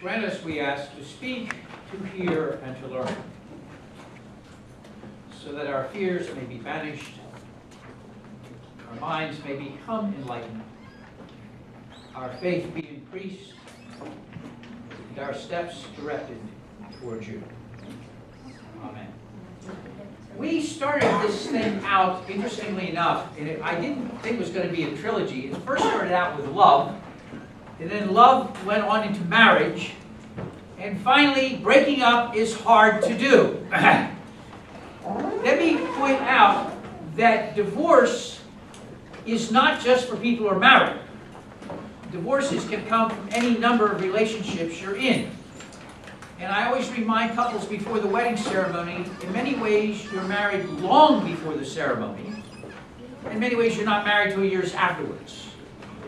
Grant us, we ask, to speak, to hear, and to learn, so that our fears may be banished, our minds may become enlightened, our faith be increased, and our steps directed towards you. Amen. We started this thing out, interestingly enough, and I didn't think it was going to be a trilogy. It first started out with love, and then love went on into marriage, and finally, breaking up is hard to do. Let me point out that divorce is not just for people who are married. Divorces can come from any number of relationships you're in. And I always remind couples before the wedding ceremony, in many ways you're married long before the ceremony. In many ways you're not married 2 years afterwards.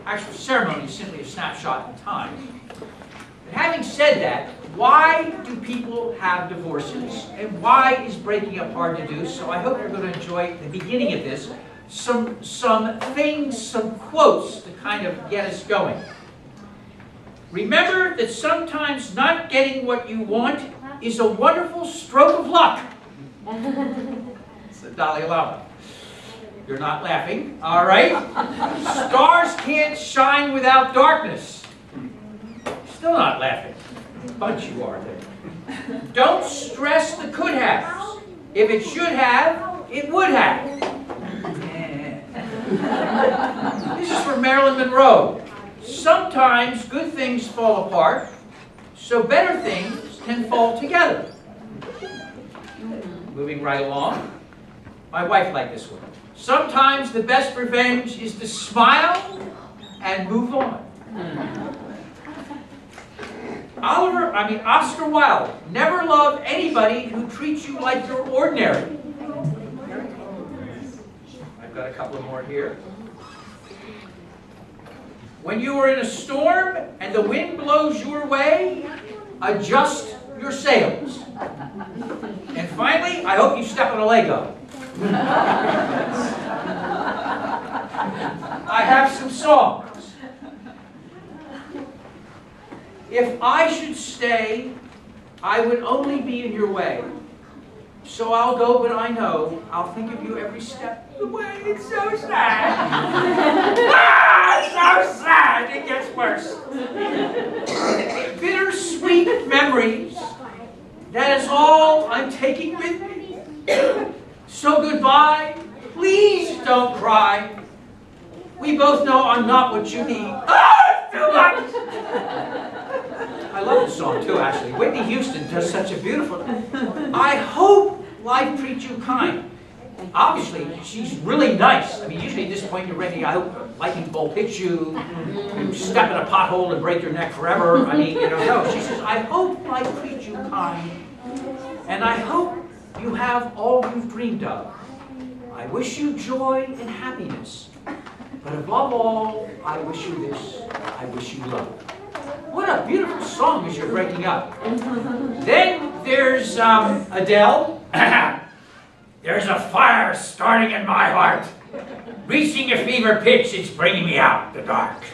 Actual ceremony is simply a snapshot in time. But having said that, why do people have divorces? And why is breaking up hard to do? So I hope you're going to enjoy the beginning of this. Some things, some quotes to kind of get us going. Remember that sometimes not getting what you want is a wonderful stroke of luck. It's the Dalai Lama. You're not laughing, all right? Stars can't shine without darkness. Still not laughing. Bunch you are there. Don't stress the could haves. If it should have, it would have. This is from Marilyn Monroe. Sometimes good things fall apart, so better things can fall together. Moving right along. My wife liked this one. Sometimes the best revenge is to smile and move on. Oscar Wilde, never love anybody who treats you like you're ordinary. I've got a couple more here. When you are in a storm and the wind blows your way, adjust your sails. And finally, I hope you step on a Lego. I have some songs. If I should stay, I would only be in your way. So I'll go, but I know I'll think of you every step of the way. It's so sad. It's so sad. It gets worse. Bittersweet memories. That is all I'm taking with me. So goodbye. Please don't cry. We both know I'm not what you need. It's too much. I love this song too, actually. Whitney Houston does such a beautiful... I hope life treats you kind. Obviously, she's really nice. I mean, usually at this point you're ready. I hope a lightning bolt hits you, you step in a pothole and break your neck forever. I mean, no. She says, I hope life treats you kind, and I hope you have all you've dreamed of. I wish you joy and happiness. But above all, I wish you this. I wish you love. What a beautiful song as you're breaking up. Then there's Adele. There's a fire starting in my heart. Reaching a fever pitch, it's bringing me out the dark.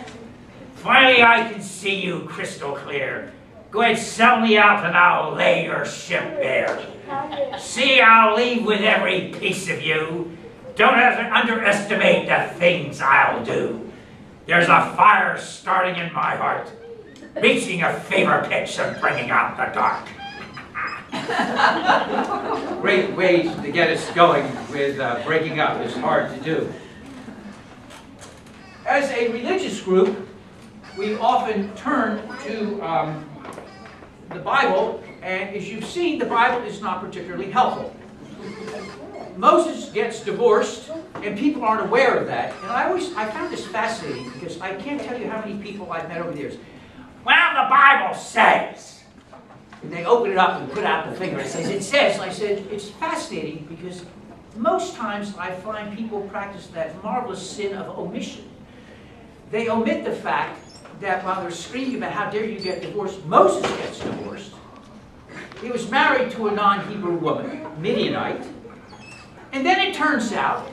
Finally, I can see you crystal clear. Go ahead, sell me out and I'll lay your ship bare. See, I'll leave with every piece of you. Don't ever underestimate the things I'll do. There's a fire starting in my heart. Reaching a fever pitch and bringing out the dark. Great ways to get us going with breaking up. It's hard to do. As a religious group, we often turn to the Bible, and as you've seen, the Bible is not particularly helpful. Moses gets divorced, and people aren't aware of that. And I found this fascinating because I can't tell you how many people I've met over the years. Well, the Bible says. And they open it up and put out the finger. It says, it says. And I said, it's fascinating because most times I find people practice that marvelous sin of omission. They omit the fact that while they're screaming about how dare you get divorced, Moses gets divorced. He was married to a non-Hebrew woman, Midianite. And then it turns out,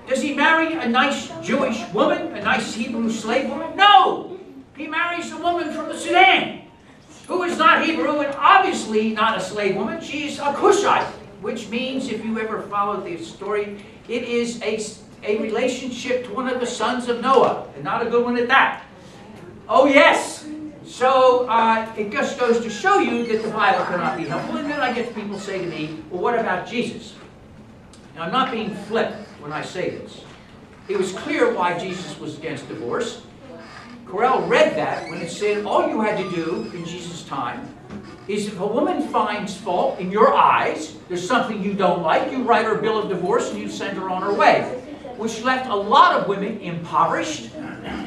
does he marry a nice Jewish woman, a nice Hebrew slave woman? No! He marries a woman from the Sudan, who is not Hebrew and obviously not a slave woman. She's a Cushite, which means, if you ever followed the story, it is a relationship to one of the sons of Noah, and not a good one at that. Oh yes! So it just goes to show you that the Bible cannot be helpful. And then I get people say to me, well, what about Jesus? Now, I'm not being flip when I say this. It was clear why Jesus was against divorce. Correll read that when it said all you had to do in Jesus' time is if a woman finds fault in your eyes, there's something you don't like, you write her a bill of divorce and you send her on her way. Which left a lot of women impoverished,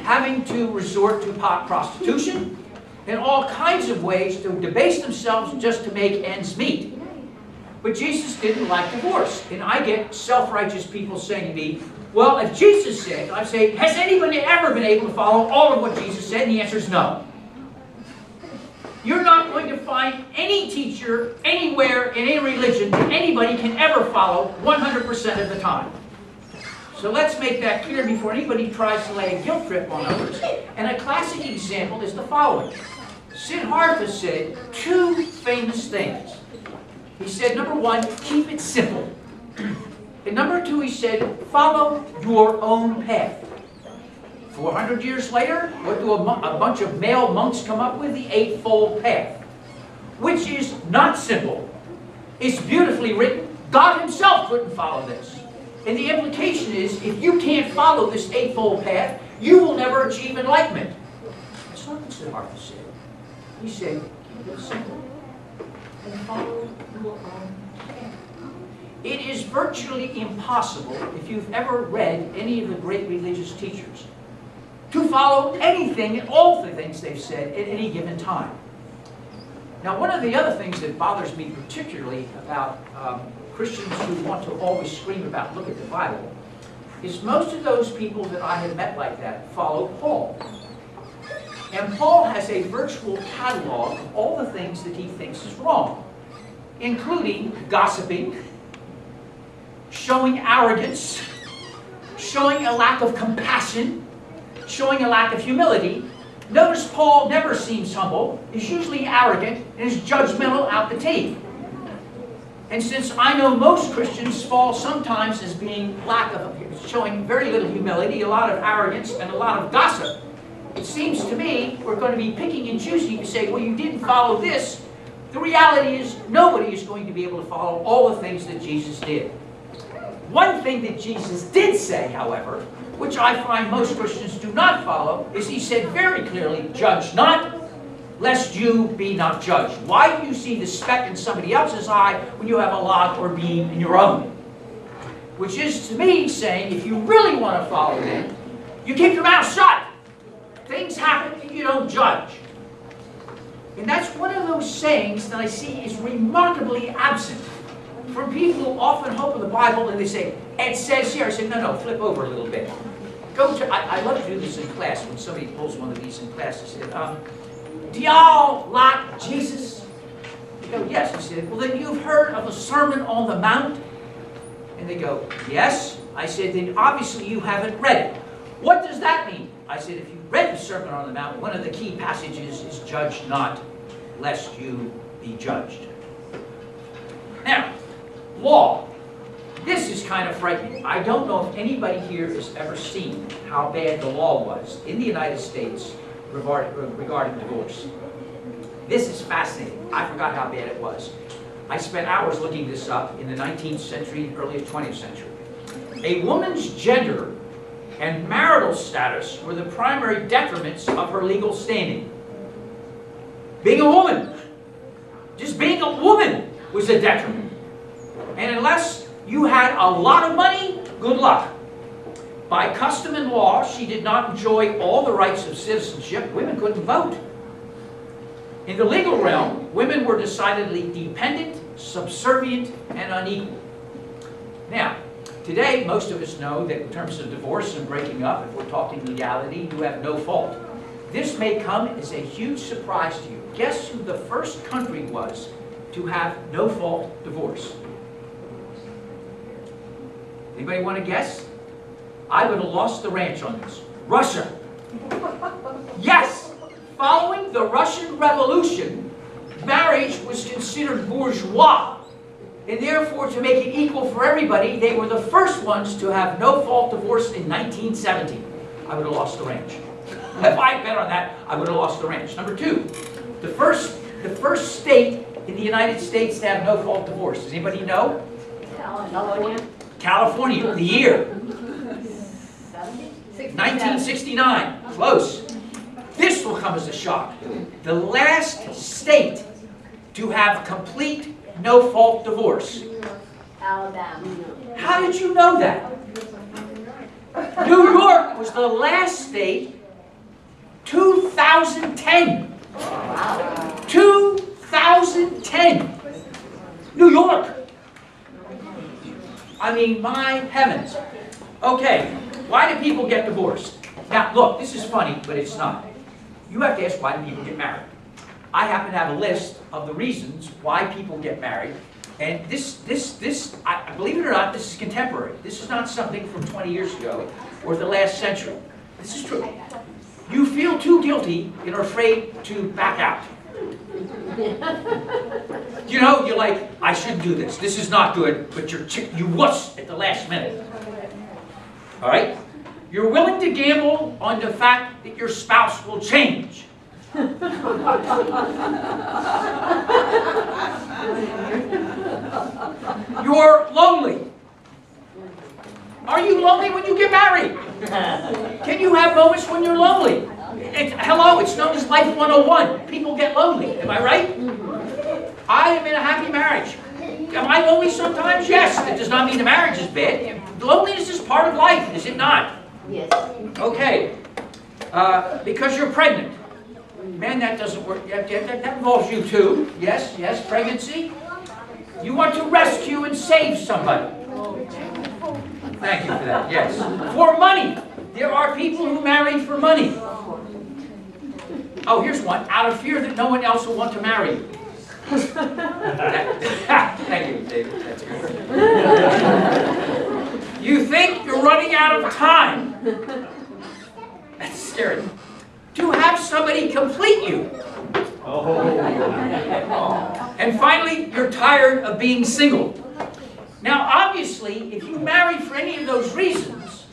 having to resort to prostitution, and all kinds of ways to debase themselves just to make ends meet. But Jesus didn't like divorce. And I get self-righteous people saying to me, well, if Jesus said, I say, has anybody ever been able to follow all of what Jesus said? And the answer is no. You're not going to find any teacher anywhere in any religion that anybody can ever follow 100% of the time. So let's make that clear before anybody tries to lay a guilt trip on others. And a classic example is the following. Siddhartha said two famous things. He said, number one, keep it simple. And number two, he said, follow your own path. 400 years later, what do a bunch of male monks come up with? The Eightfold Path. Which is not simple. It's beautifully written. God himself couldn't follow this. And the implication is, if you can't follow this Eightfold Path, you will never achieve enlightenment. That's not what Siddhartha said. He said, keep it simple and follow your own path. It is virtually impossible, if you've ever read any of the great religious teachers, to follow anything and all the things they've said at any given time. Now, one of the other things that bothers me particularly about Christians who want to always scream about, look at the Bible, is most of those people that I have met like that follow Paul. And Paul has a virtual catalog of all the things that he thinks is wrong, including gossiping, showing arrogance, showing a lack of compassion, showing a lack of humility. Notice Paul never seems humble, is usually arrogant, and is judgmental out the teeth. And since I know most Christians fall sometimes as being showing very little humility, a lot of arrogance, and a lot of gossip, it seems to me we're going to be picking and choosing to say, well, you didn't follow this. The reality is nobody is going to be able to follow all the things that Jesus did. One thing that Jesus did say, however, which I find most Christians do not follow, is he said very clearly, judge not, lest you be not judged. Why do you see the speck in somebody else's eye when you have a log or beam in your own? Which is, to me, saying, if you really want to follow him, you keep your mouth shut. Things happen and you don't judge. And that's one of those sayings that I see is remarkably absent from people who often open the Bible and they say, it says here. I say, no, flip over a little bit. I love to do this in class when somebody pulls one of these in class. They said, do y'all like Jesus? They go, yes. I said, well, then you've heard of the Sermon on the Mount? And they go, yes. I said, then obviously you haven't read it. What does that mean? I said, if you read the Sermon on the Mount, one of the key passages is judge not, lest you be judged. Now, law. This is kind of frightening. I don't know if anybody here has ever seen how bad the law was in the United States regarding divorce. This is fascinating. I forgot how bad it was. I spent hours looking this up in the 19th century and early 20th century. A woman's gender and marital status were the primary detriments of her legal standing. Being a woman, just being a woman was a detriment. And unless you had a lot of money, good luck. By custom and law, she did not enjoy all the rights of citizenship. Women couldn't vote. In the legal realm, women were decidedly dependent, subservient, and unequal. Now, today, most of us know that in terms of divorce and breaking up, if we're talking legality, you have no fault. This may come as a huge surprise to you. Guess who the first country was to have no fault divorce? Anybody want to guess? I would have lost the ranch on this. Russia. Yes! Following the Russian Revolution, marriage was considered bourgeois, and therefore to make it equal for everybody, they were the first ones to have no-fault divorce in 1917. I would have lost the ranch. If I bet on that, I would have lost the ranch. Number two, the first state in the United States to have no-fault divorce. Does anybody know? California. California, the year. 1969. Close. This will come as a shock. The last state to have complete no-fault divorce. Alabama. How did you know that? New York was the last state, 2010. Wow. 2010. New York. I mean, my heavens. Okay, why do people get divorced? Now, look, this is funny, but it's not. You have to ask, why do people get married? I happen to have a list of the reasons why people get married. And I believe it or not, this is contemporary. This is not something from 20 years ago or the last century. This is true. You feel too guilty and are afraid to back out. You know, you're like, I shouldn't do this. This is not good, but you wuss at the last minute. All right? You're willing to gamble on the fact that your spouse will change. You're lonely. Are you lonely when you get married? Can you have moments when you're lonely? Hello, it's known as Life 101. People get lonely. Am I right? I am in a happy marriage. Am I lonely sometimes? Yes. That does not mean the marriage is bad. Loneliness is part of life, is it not? Yes. Okay. Because you're pregnant. Man, that doesn't work. That involves you too. Yes, yes, pregnancy. You want to rescue and save somebody. Thank you for that, yes. For money. There are people who marry for money. Oh, here's one. Out of fear that no one else will want to marry you. Thank you, David. That's good. You think you're running out of time. That's scary. To have somebody complete you. Oh. And finally, you're tired of being single. Now, obviously, if you married for any of those reasons,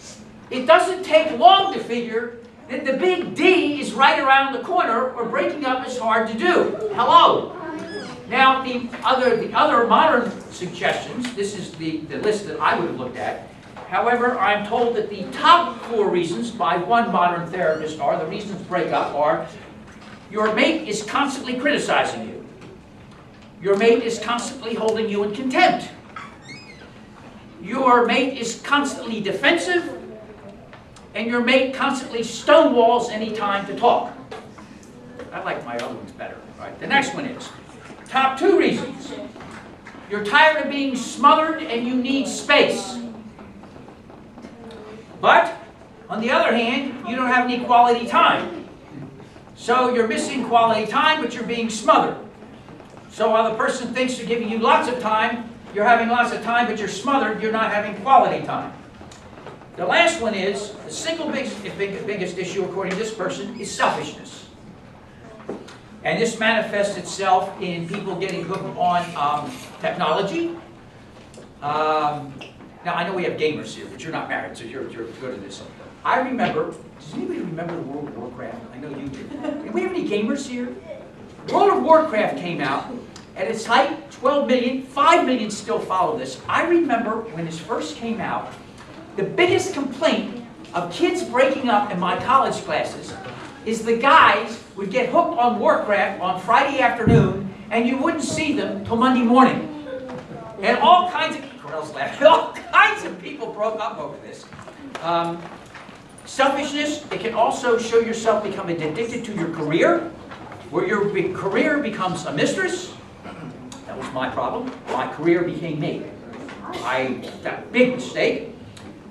it doesn't take long to figure that the big D is right around the corner, or breaking up is hard to do. Hello. Now, the other modern suggestions, this is the list that I would have looked at. However, I'm told that the top 4 reasons by one modern therapist the reasons break up are: your mate is constantly criticizing you. Your mate is constantly holding you in contempt. Your mate is constantly defensive. And your mate constantly stonewalls any time to talk. I like my other ones better. Right. The next one is, top 2 reasons. You're tired of being smothered and you need space. But, on the other hand, you don't have any quality time. So you're missing quality time, but you're being smothered. So while the person thinks you're giving you lots of time, you're having lots of time, but you're smothered, you're not having quality time. The last one is, the single biggest issue, according to this person, is selfishness. And this manifests itself in people getting hooked on technology. Now, I know we have gamers here, but you're not married, so you're good at this. I remember, does anybody remember the World of Warcraft? I know you do. Do we have any gamers here? World of Warcraft came out. At its height, 12 million, 5 million still follow this. I remember when this first came out, the biggest complaint of kids breaking up in my college classes is the guys would get hooked on Warcraft on Friday afternoon, and you wouldn't see them till Monday morning. And all kinds of people broke up over this. Selfishness, it can also show yourself becoming addicted to your career, where your career becomes a mistress. That was my problem. My career became me. That big mistake.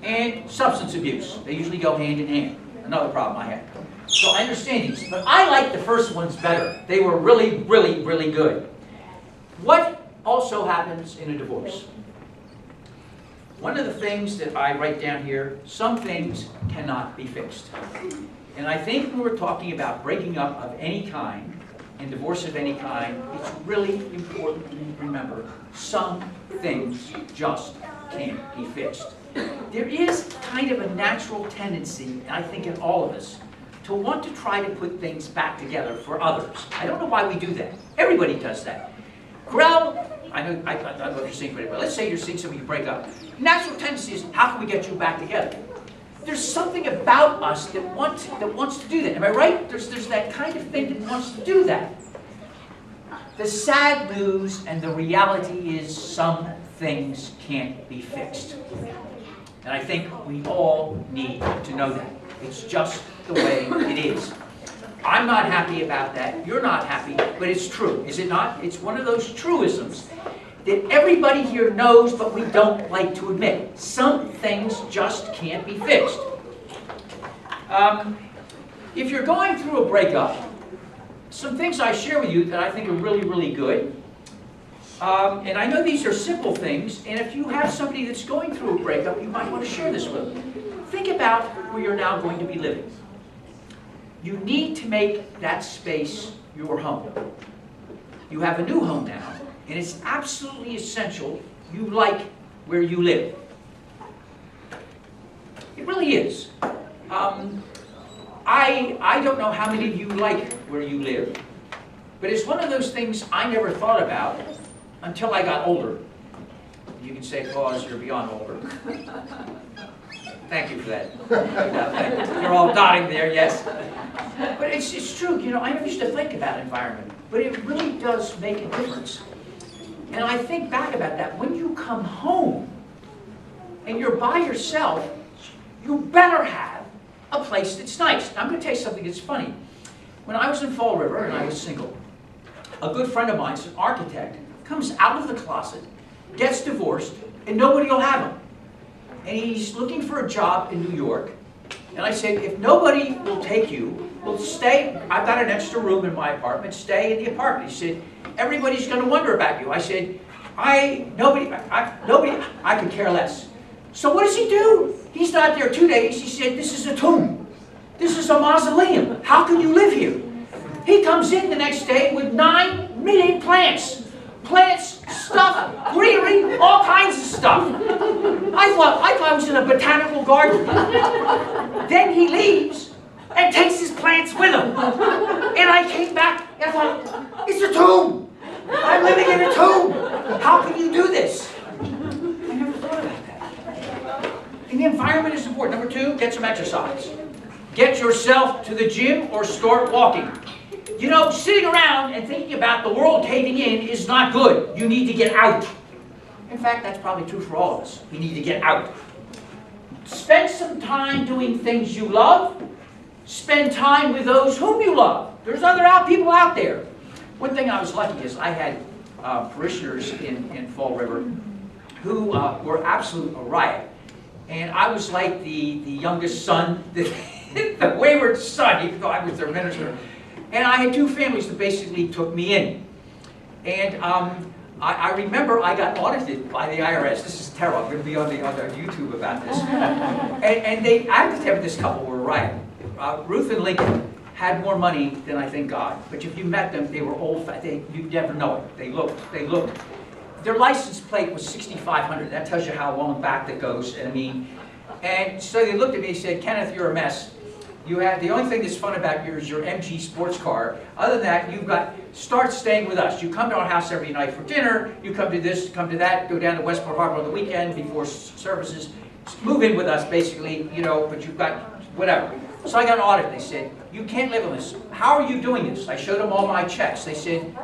And substance abuse. They usually go hand in hand. Another problem I had. So I understand these, but I like the first ones better. They were really, really, really good. What also happens in a divorce? One of the things that I write down here, some things cannot be fixed. And I think when we're talking about breaking up of any kind, and divorce of any kind, it's really important to remember some things just can't be fixed. There is kind of a natural tendency, I think in all of us, to want to try to put things back together for others. I don't know why we do that. Everybody does that. Corral, I don't know if you're seeing anybody, but let's say you're seeing somebody break up. Natural tendency is, how can we get you back together? There's something about us that wants to do that. Am I right? There's that kind of thing that wants to do that. The sad news and the reality is some things can't be fixed. And I think we all need to know that. It's just the way it is. I'm not happy about that. You're not happy, but it's true, is it not? It's one of those truisms that everybody here knows, but we don't like to admit. Some things just can't be fixed. If you're going through a breakup, some things I share with you that I think are really, really good. And I know these are simple things, and if you have somebody that's going through a breakup, you might want to share this with them. Think about where you're now going to be living. You need to make that space your home. You have a new home now, and it's absolutely essential you like where you live. It really is. I don't know how many of you like where you live, but it's one of those things I never thought about until I got older. You can say, Claus, you're beyond older. Thank you for that. You're all nodding there, yes. But it's true, you know, I never used to think about environment, but it really does make a difference. And I think back about that. When you come home and you're by yourself, you better have a place that's nice. Now, I'm going to tell you something that's funny. When I was in Fall River and I was single, a good friend of mine, an architect, comes out of the closet, gets divorced, and nobody will have him. And he's looking for a job in New York. And I said, if nobody will take you, well, stay. I've got an extra room in my apartment. Stay in the apartment. He said, everybody's going to wonder about you. I said, nobody, I could care less. So what does he do? He's not there 2 days. He said, this is a tomb. This is a mausoleum. How can you live here? He comes in the next day with 9 million plants. Plants, stuff, greenery, all kinds of stuff. I thought I was in a botanical garden. Then he leaves and takes his plants with him. And I came back and I thought, it's a tomb. I'm living in a tomb. How can you do this? I never thought about that. And the environment is important. Number 2, get some exercise. Get yourself to the gym or start walking. You know, sitting around and thinking about the world caving in is not good. You need to get out. In fact, that's probably true for all of us. We need to get out. Spend some time doing things you love. Spend time with those whom you love. There's other people out there. One thing I was lucky is I had parishioners in Fall River who were absolute a riot. And I was like the youngest son, the wayward son, even though I was their minister. And I had 2 families that basically took me in. And I remember I got audited by the IRS. This is terrible. I'm going to be on YouTube about this. And I have to tell you, this couple were right. Ruth and Lincoln had more money than I think God. But if you met them, they were old-fashioned. You'd never know it. They looked. Their license plate was 6,500. That tells you how long back that goes. And so they looked at me and said, Kenneth, you're a mess. You have, the only thing that's fun about you is your MG sports car. Other than that, start staying with us. You come to our house every night for dinner. You come to this, come to that, go down to Westport Harbor on the weekend before services. Move in with us, basically, you know, but you've got whatever. So I got an audit. They said, you can't live on this. How are you doing this? I showed them all my checks. They said,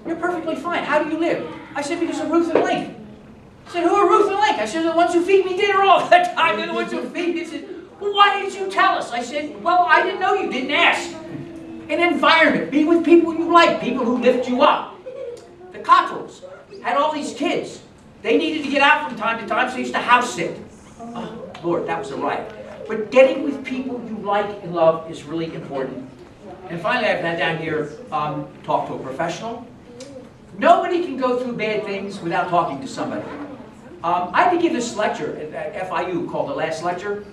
you're perfectly fine. How do you live? I said, because of Ruth and Link. I said, who are Ruth and Link? I said, the ones who feed me dinner all the time. They're the ones who feed me. They said, well, why didn't you tell us? I said, well, I didn't know you didn't ask. An environment. Be with people you like, people who lift you up. The Cottrells had all these kids. They needed to get out from time to time, so they used to house sit. Oh, Lord, that was a riot. But getting with people you like and love is really important. And finally, I've had down here, talk to a professional. Nobody can go through bad things without talking to somebody. I had to give this lecture at FIU called The Last Lecture.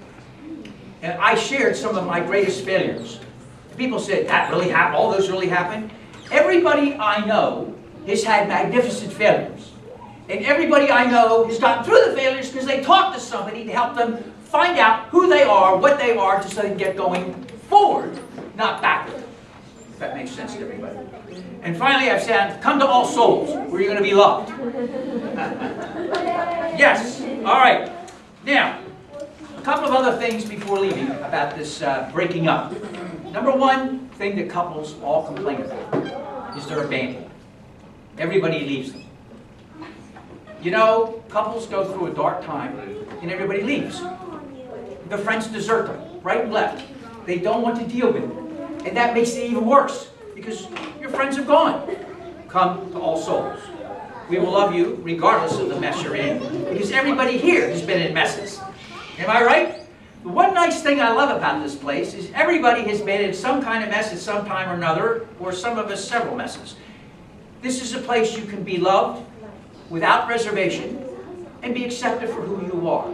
And I shared some of my greatest failures. People said, that really happened? All those really happened? Everybody I know has had magnificent failures. And everybody I know has gotten through the failures because they talked to somebody to help them find out who they are, what they are, just so they can get going forward, not backward. If that makes sense to everybody. And finally, I've said, come to All Souls, where you're going to be loved. Yes. All right. Now, a couple of other things before leaving about this breaking up. Number one thing that couples all complain about is they're abandoned. Everybody leaves them. You know, couples go through a dark time and everybody leaves. Their friends desert them, right and left. They don't want to deal with it. And that makes it even worse because your friends are gone. Come to All Souls. We will love you regardless of the mess you're in because everybody here has been in messes. Am I right? The one nice thing I love about this place is everybody has been in some kind of mess at some time or another, or some of us several messes. This is a place you can be loved without reservation and be accepted for who you are.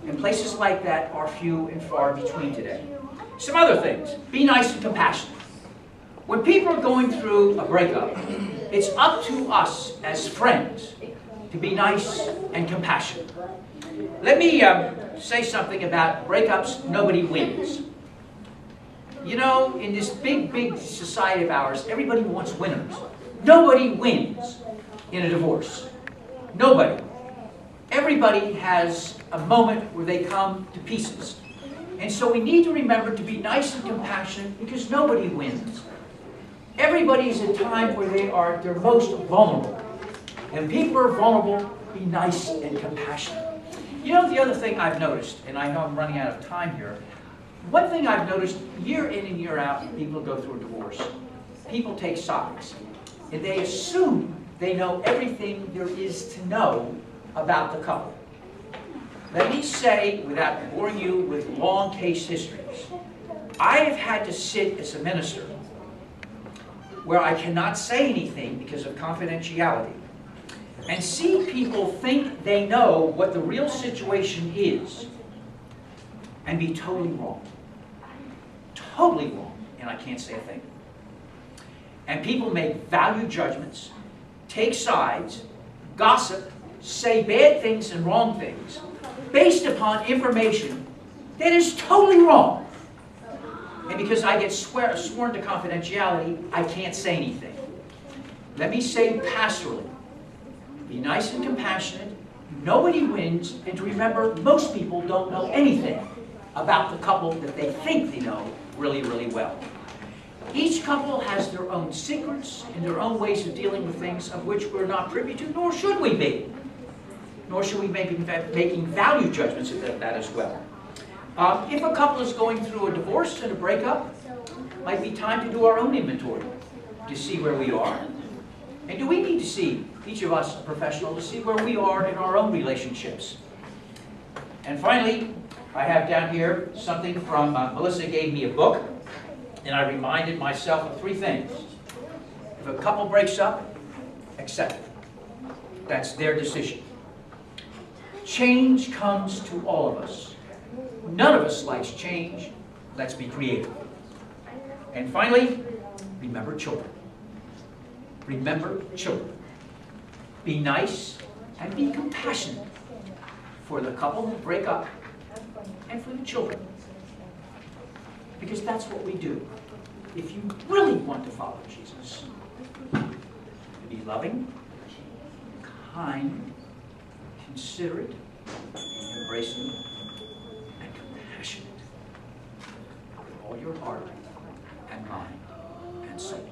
And places like that are few and far between today. Some other things. Be nice and compassionate. When people are going through a breakup, it's up to us as friends to be nice and compassionate. Let me say something about breakups. Nobody wins. You know, in this big, big society of ours, everybody wants winners. Nobody wins in a divorce. Nobody. Everybody has a moment where they come to pieces. And so we need to remember to be nice and compassionate because nobody wins. Everybody is at a time where they're most vulnerable. And people are vulnerable, be nice and compassionate. You know, the other thing I've noticed, and I know I'm running out of time here, one thing I've noticed year in and year out, people go through a divorce. People take sides. And they assume they know everything there is to know about the couple. Let me say, without boring you with long case histories, I have had to sit as a minister where I cannot say anything because of confidentiality and see people think they know what the real situation is and be totally wrong. Totally wrong, and I can't say a thing. And people make value judgments, take sides, gossip, say bad things and wrong things based upon information that is totally wrong. And because I get sworn to confidentiality, I can't say anything. Let me say pastorally, be nice and compassionate, nobody wins, and to remember most people don't know anything about the couple that they think they know really, really well. Each couple has their own secrets and their own ways of dealing with things of which we're not privy to, nor should we be. Nor should we be making value judgments of that as well. If a couple is going through a divorce and a breakup, it might be time to do our own inventory to see where we are. And do we need to see, each of us a professional, to see where we are in our own relationships? And finally, I have down here something from, Melissa gave me a book, and I reminded myself of 3 things. If a couple breaks up, accept it. That's their decision. Change comes to all of us. None of us likes change. Let's be creative. And finally, remember children. Remember children. Be nice and be compassionate for the couple who break up and for the children. Because that's what we do. If you really want to follow Jesus, be loving, kind, considerate, embracing, and compassionate with all your heart and mind and soul.